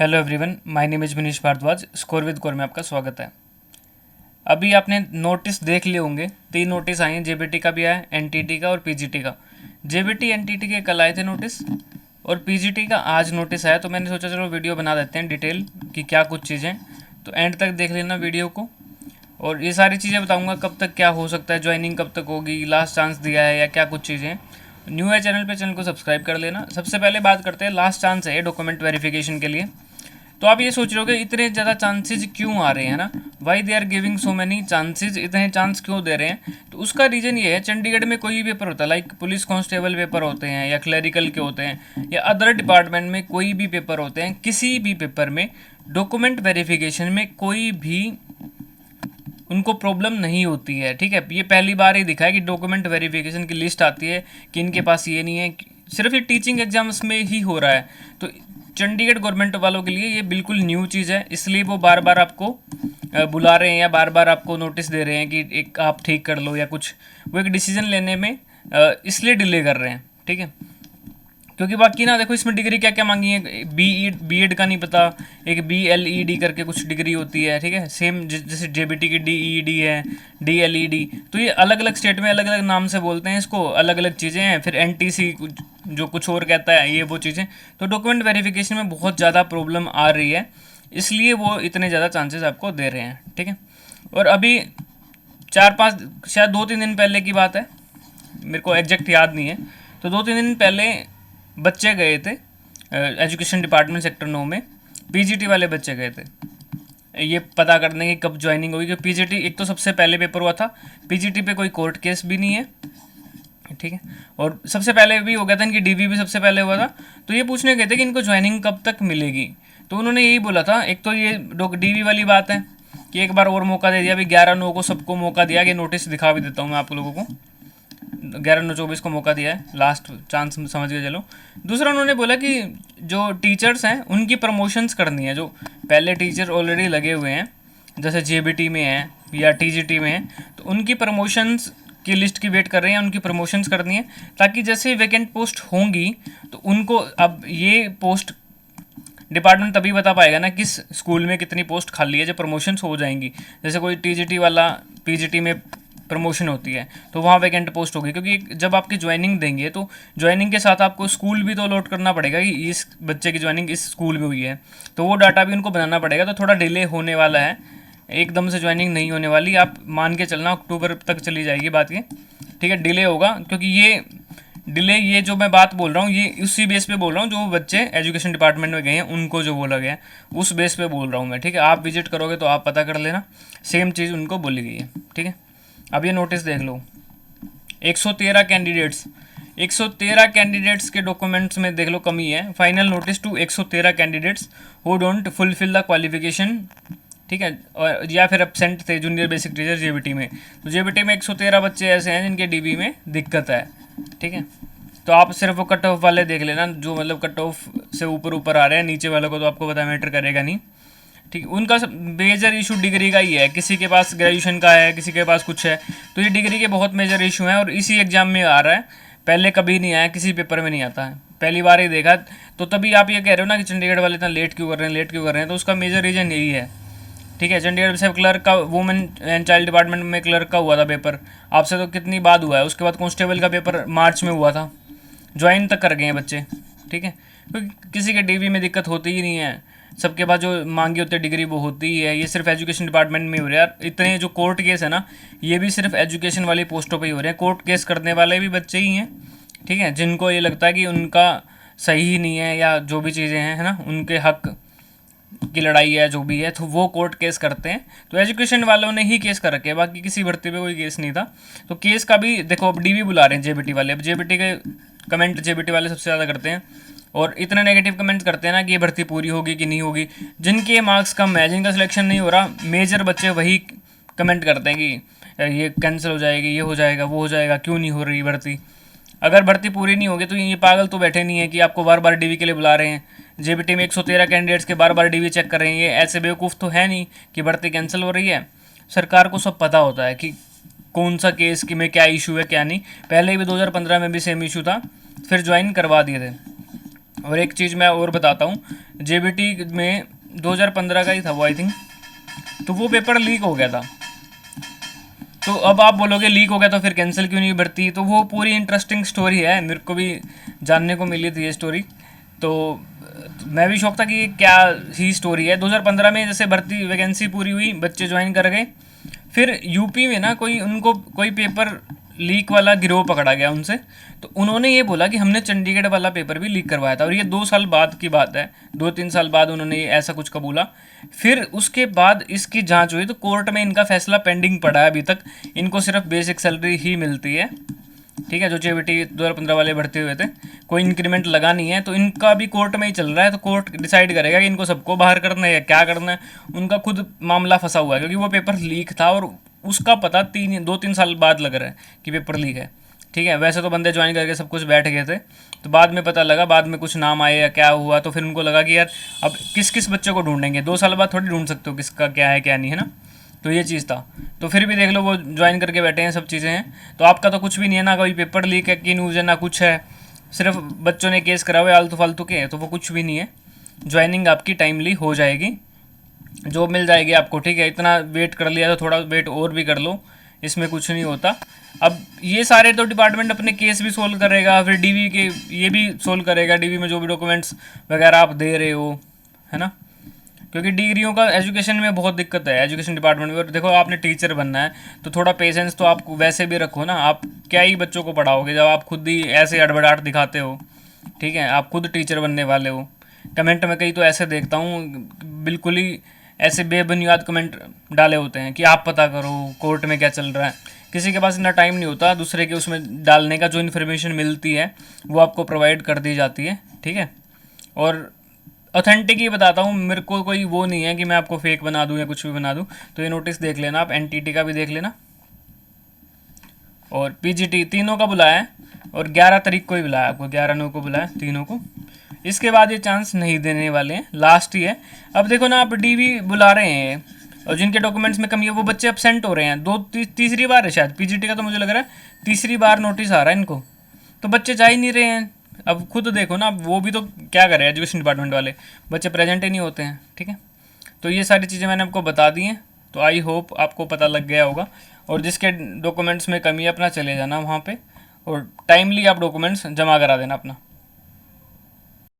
Hello everyone, my name is Manish Bhardwaj. Score with Core में आपका स्वागत है। अभी आपने नोटिस देख लिए होंगे, 3 नोटिस आए हैं। जेबीटी का भी आया है, एनटीटी का और पीजीटी का। जेबीटी एनटीटी के कल आए थे नोटिस और पीजीटी का आज नोटिस आया, तो मैंने सोचा चलो वीडियो बना देते हैं डिटेल कि क्या कुछ चीज़ें। तो एंड तक देख लेना वीडियो को, और ये सारी चीज़ें बताऊँगा कब तक क्या हो सकता है, ज्वाइनिंग कब तक होगी, लास्ट चांस दिया है या क्या कुछ चीज़ें। न्यू है चैनल पे, चैनल को सब्सक्राइब कर लेना। सबसे पहले बात करते हैं, लास्ट चांस है डॉक्यूमेंट वेरिफिकेशन के लिए। तो आप ये सोच रहे हो कि इतने ज़्यादा चांसेस क्यों आ रहे हैं ना, why they are giving so many chances, इतने चांस क्यों दे रहे हैं। तो उसका रीज़न ये है, चंडीगढ़ में कोई भी पेपर होता है, लाइक पुलिस कांस्टेबल पेपर होते हैं या क्लरिकल के होते हैं या अदर डिपार्टमेंट में कोई भी पेपर होते हैं, किसी भी पेपर में डॉक्यूमेंट वेरिफिकेशन में कोई भी उनको प्रॉब्लम नहीं होती है। ठीक है, ये पहली बार ही दिखा है कि डॉक्यूमेंट वेरिफिकेशन की लिस्ट आती है कि इनके पास ये नहीं है। सिर्फ ये टीचिंग एग्जाम्स में ही हो रहा है। तो चंडीगढ़ गवर्नमेंट वालों के लिए ये बिल्कुल न्यू चीज़ है, इसलिए वो बार बार आपको बुला रहे हैं या बार बार आपको नोटिस दे रहे हैं कि एक आप ठीक कर लो या कुछ। वो एक डिसीजन लेने में इसलिए डिले कर रहे हैं। ठीक है, क्योंकि बाकी ना देखो, इसमें डिग्री क्या क्या मांगी है, बीएड का नहीं पता, एक बीएलईडी करके कुछ डिग्री होती है। ठीक है, सेम जैसे जेबीटी की डीईडी है, डीएलईडी। तो ये अलग अलग स्टेट में अलग अलग नाम से बोलते हैं इसको, अलग अलग चीज़ें हैं। फिर एनटीसी जो कुछ और कहता है, ये वो चीज़ें। तो डॉक्यूमेंट वेरिफिकेशन में बहुत ज़्यादा प्रॉब्लम आ रही है, इसलिए वो इतने ज़्यादा चांसेस आपको दे रहे हैं। ठीक है, और अभी 4-5 शायद 2-3 दिन पहले की बात है, मेरे को एग्जैक्ट याद नहीं है। तो 2-3 दिन पहले बच्चे गए थे एजुकेशन डिपार्टमेंट सेक्टर 9 में, पीजीटी वाले बच्चे गए थे ये पता करने की कब ज्वाइनिंग होगी। क्योंकि पीजीटी एक तो सबसे पहले पेपर हुआ था, पीजीटी पे कोई कोर्ट केस भी नहीं है। ठीक है, और सबसे पहले भी हो गया था, इनकी डीवी भी सबसे पहले हुआ था। तो ये पूछने गए थे कि इनको ज्वाइनिंग कब तक मिलेगी। तो उन्होंने यही बोला था, एक तो ये डीवी वाली बात है कि एक बार और मौका दे दिया। अभी 11/9 को सबको मौका दिया कि नोटिस दिखा भी देता हूँ मैं आप लोगों को। 11/9/24 को मौका दिया है, लास्ट चांस समझ के चलो। दूसरा उन्होंने बोला कि जो टीचर्स हैं उनकी प्रमोशंस करनी है। जो पहले टीचर ऑलरेडी लगे हुए हैं, जैसे जेबीटी में है या टीजीटी में है, तो उनकी प्रमोशंस की लिस्ट की वेट कर रहे हैं, उनकी प्रमोशंस करनी है, ताकि जैसे वैकेंट पोस्ट होंगी तो उनको, अब ये पोस्ट डिपार्टमेंट तभी बता पाएगा ना किस स्कूल में कितनी पोस्ट खाली है जब प्रमोशंस हो जाएंगी। जैसे कोई टीजीटी वाला पीजीटी में प्रमोशन होती है तो वहाँ वैकेंट पोस्ट होगी, क्योंकि जब आपकी ज्वाइनिंग देंगे तो ज्वाइनिंग के साथ आपको स्कूल भी तो अलॉट करना पड़ेगा कि इस बच्चे की ज्वाइनिंग इस स्कूल में हुई है, तो वो डाटा भी उनको बनाना पड़ेगा। तो थोड़ा डिले होने वाला है, एकदम से ज्वाइनिंग नहीं होने वाली। आप मान के चलना अक्टूबर तक चली जाएगी बात ये। ठीक है, डिले होगा, क्योंकि ये डिले, ये जो मैं बात बोल रहा हूँ ये उसी बेस पे बोल रहा हूँ जो बच्चे एजुकेशन डिपार्टमेंट में गए हैं उनको जो बोला गया है उस बेस पे बोल रहा हूँ मैं। ठीक है, आप विजिट करोगे तो आप पता कर लेना, सेम चीज़ उनको बोली गई है। ठीक है, अब ये नोटिस देख लो, 113 कैंडिडेट्स, 113 कैंडिडेट्स के डॉक्यूमेंट्स में देख लो कमी है। Final notice to 113 candidates who don't fulfil the qualification. ठीक है, और या फिर एब्सेंट थे जूनियर बेसिक टीचर जेबीटी में। तो जेबीटी में 113 बच्चे ऐसे हैं जिनके डीबी में दिक्कत है। ठीक है, तो आप सिर्फ वो कट ऑफ वाले देख लेना, जो मतलब कट ऑफ से ऊपर ऊपर आ रहे हैं, नीचे वालों को तो आपको पता मैटर करेगा नहीं। ठीक, उनका मेजर इशू डिग्री का ही है, किसी के पास ग्रेजुएशन का है, किसी के पास कुछ है। तो ये डिग्री के बहुत मेजर इशू हैं और इसी एग्जाम में आ रहा है, पहले कभी नहीं आया, किसी पेपर में नहीं आता है, पहली बार ही देखा। तो तभी आप ये कह रहे हो ना कि चंडीगढ़ वाले इतना लेट क्यों कर रहे हैं, लेट क्यों कर रहे हैं, तो उसका मेजर रीज़न यही है। ठीक है, चंडीगढ़ से क्लर्क का, वुमेन एंड चाइल्ड डिपार्टमेंट में क्लर्क का हुआ था पेपर, आपसे तो कितनी बाद हुआ है। उसके बाद कांस्टेबल का पेपर मार्च में हुआ था, ज्वाइन तक कर गए हैं बच्चे। ठीक है, क्योंकि किसी के डीवी में दिक्कत होती ही नहीं है, सबके पास जो मांगी होती है डिग्री वो होती ही है। ये सिर्फ एजुकेशन डिपार्टमेंट में हो रहा है। इतने जो कोर्ट केस है ना, ये भी सिर्फ एजुकेशन वाली पोस्टों पे ही हो रहे हैं। कोर्ट केस करने वाले भी बच्चे ही हैं। ठीक है, जिनको ये लगता है कि उनका सही ही नहीं है या जो भी चीज़ें हैं, है ना, उनके हक की लड़ाई है जो भी है, तो वो कोर्ट केस करते हैं। तो एजुकेशन वालों ने ही केस कर रखे, बाकी किसी भर्ती पे कोई केस नहीं था। तो केस का भी देखो, अब डीवी बुला रहे हैं जेबीटी वाले। अब जेबीटी के कमेंट जेबीटी वाले सबसे ज़्यादा करते हैं और इतने नेगेटिव कमेंट करते हैं ना कि ये भर्ती पूरी होगी कि नहीं होगी। जिनके मार्क्स कम है, जिनका सिलेक्शन नहीं हो रहा, मेजर बच्चे वही कमेंट करते हैं कि ये कैंसिल हो जाएगी, ये हो जाएगा, वो हो जाएगा, क्यों नहीं हो रही भर्ती। अगर भर्ती पूरी नहीं होगी तो ये पागल तो बैठे नहीं है कि आपको बार बार डीवी के लिए बुला रहे हैं। जेबीटी में 113 कैंडिडेट्स के बार बार डीवी चेक कर रहे हैं, ये ऐसे बेवकूफ़ तो है नहीं कि भर्ती कैंसिल हो रही है। सरकार को सब पता होता है कि कौन सा केस की में क्या इशू है क्या नहीं। पहले भी 2015 में भी सेम इशू था, फिर ज्वाइन करवा दिए थे। और एक चीज़ मैं और बताता हूँ, जेबीटी में 2015 का ही था वो आई थिंक, तो वो पेपर लीक हो गया था। तो अब आप बोलोगे लीक हो गया तो फिर कैंसिल क्यों नहीं भर्ती, तो वो पूरी इंटरेस्टिंग स्टोरी है, मेरे को भी जानने को मिली थी ये स्टोरी। तो मैं भी शौक था कि ये क्या ही स्टोरी है। 2015 में जैसे भर्ती वैकेंसी पूरी हुई, बच्चे ज्वाइन कर गए, फिर यूपी में ना कोई उनको कोई पेपर लीक वाला गिरोह पकड़ा गया उनसे। तो उन्होंने ये बोला कि हमने चंडीगढ़ वाला पेपर भी लीक करवाया था, और ये 2 साल बाद की बात है, 2-3 साल बाद उन्होंने ऐसा कुछ कबूला। फिर उसके बाद इसकी जांच हुई तो कोर्ट में इनका फैसला पेंडिंग पड़ा है अभी तक। इनको सिर्फ बेसिक सैलरी ही मिलती है, ठीक है, जो जेबीटी 2015 वाले भर्ती हुए थे, कोई इंक्रीमेंट लगा नहीं है। तो इनका भी कोर्ट में ही चल रहा है, तो कोर्ट डिसाइड करेगा कि इनको सबको बाहर करना है या क्या करना है। उनका खुद मामला फंसा हुआ है, क्योंकि वो पेपर लीक था और उसका पता 2-3 साल बाद लग रहा है कि पेपर लीक है, ठीक है। वैसे तो बंदे ज्वाइन करके सब कुछ बैठ गए थे, तो बाद में पता लगा, बाद में कुछ नाम आए या क्या हुआ, तो फिर उनको लगा कि यार अब किस किस बच्चे को ढूंढेंगे, 2 साल बाद थोड़ी ढूंढ सकते हो किसका क्या है क्या नहीं, है ना। तो ये चीज़ था। तो फिर भी देख लो वो ज्वाइन करके बैठे हैं, सब चीज़ें हैं। तो आपका तो कुछ भी नहीं है ना, कोई पेपर लीक है कि न्यूज़ है ना कुछ है, सिर्फ बच्चों ने केस करा हुआ है आलतू फालतू के, तो वो कुछ भी नहीं है। ज्वाइनिंग आपकी टाइमली हो जाएगी, जॉब मिल जाएगी आपको, ठीक है। इतना वेट कर लिया तो थोड़ा वेट और भी कर लो, इसमें कुछ नहीं होता। अब ये सारे तो डिपार्टमेंट अपने केस भी सोल्व करेगा, फिर डीवी के ये भी सोल्व करेगा, डीवी में जो भी डॉक्यूमेंट्स वगैरह आप दे रहे हो, है ना। क्योंकि डिग्रियों का एजुकेशन में बहुत दिक्कत है, एजुकेशन डिपार्टमेंट में। और देखो आपने टीचर बनना है तो थोड़ा पेशेंस तो आप वैसे भी रखो ना, आप क्या ही बच्चों को पढ़ाओगे जब आप खुद ही ऐसे अड़बड़ाहट दिखाते हो, ठीक है। आप खुद टीचर बनने वाले हो। कमेंट में कई तो ऐसे देखता हूँ, बिल्कुल ही ऐसे बेबुनियाद कमेंट डाले होते हैं कि आप पता करो कोर्ट में क्या चल रहा है। किसी के पास इतना टाइम नहीं होता दूसरे के उसमें डालने का, जो इन्फॉर्मेशन मिलती है वो आपको प्रोवाइड कर दी जाती है, ठीक है। और ऑथेंटिक ही बताता हूँ, मेरे को कोई वो नहीं है कि मैं आपको फेक बना दूँ या कुछ भी बना दूँ। तो ये नोटिस देख लेना आप, एनटीटी का भी देख लेना और पीजीटी, तीनों का बुलाया है। और 11 तारीख को ही बुलाया आपको, 11/9 को बुलाया तीनों को। इसके बाद ये चांस नहीं देने वाले हैं, लास्ट ही है। अब देखो ना, आप डीवी बुला रहे हैं और जिनके डॉक्यूमेंट्स में कमी है वो बच्चे अपसेंट हो रहे हैं। तीसरी बार है शायद पीजीटी का, तो मुझे लग रहा है तीसरी बार नोटिस आ रहा है इनको, तो बच्चे जा ही नहीं रहे हैं। अब खुद देखो ना, वो भी तो क्या करें एजुकेशन डिपार्टमेंट वाले, बच्चे प्रेजेंट ही नहीं होते हैं, ठीक है। तो ये सारी चीज़ें मैंने आपको बता दी हैं, तो आई होप आपको पता लग गया होगा। और जिसके डॉक्यूमेंट्स में कमी है अपना चले जाना वहाँ पे, और टाइमली आप डॉक्यूमेंट्स जमा करा देना अपना।